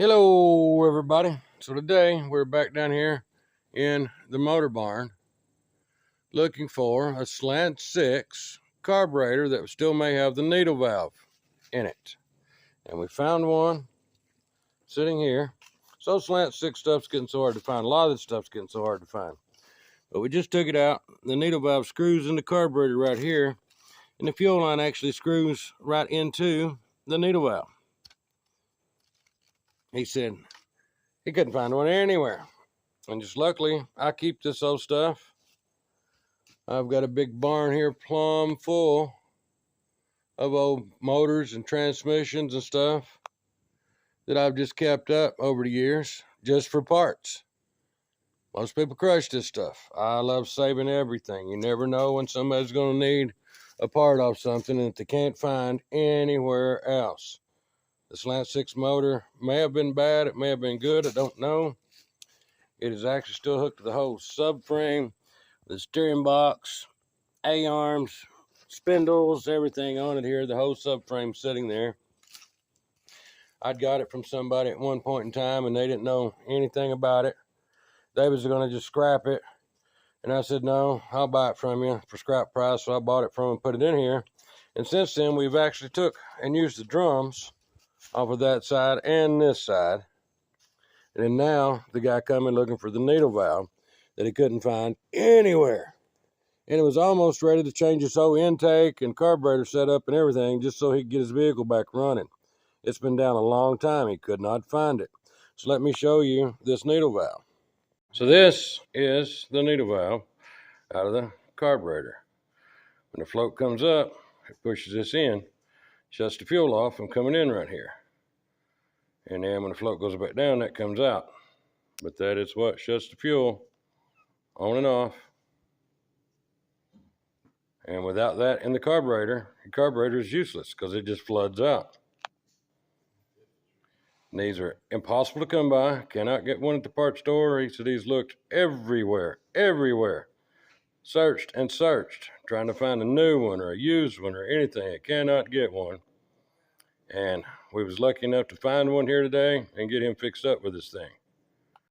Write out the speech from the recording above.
Hello everybody. So today we're back down here in the motor barn looking for a slant 6 carburetor that still may have the needle valve in it. And we found one sitting here. So slant 6 stuff's getting so hard to find. A lot of this stuff's getting so hard to find. But we just took it out. The needle valve screws in the carburetor right here. And the fuel line actually screws right into the needle valve. He said he couldn't find one anywhere. And just luckily, I keep this old stuff. I've got a big barn here plumb full of old motors and transmissions and stuff that I've just kept up over the years just for parts. Most people crush this stuff. I love saving everything. You never know when somebody's going to need a part off something that they can't find anywhere else. The slant 6 motor may have been bad. It may have been good. I don't know. It is actually still hooked to the whole subframe, the steering box, A-arms, spindles, everything on it here. The whole subframe sitting there. I'd got it from somebody at one point in time and they didn't know anything about it. They was going to just scrap it. And I said, no, I'll buy it from you for scrap price. So I bought it from them and put it in here. And since then, we've actually took and used the drums off of that side and this side. And then now the guy coming looking for the needle valve that he couldn't find anywhere. And it was almost ready to change his whole intake and carburetor setup and everything just so he could get his vehicle back running. It's been down a long time. He could not find it. So let me show you this needle valve. So this is the needle valve out of the carburetor. When the float comes up, it pushes this in, shuts the fuel off from coming in right here. And then when the float goes back down, that comes out. But that is what shuts the fuel on and off. And without that in the carburetor is useless because it just floods out. And these are impossible to come by. Cannot get one at the parts store. Each of these looked everywhere. Searched and searched, trying to find a new one or a used one or anything. I cannot get one. And we was lucky enough to find one here today and get him fixed up with this thing.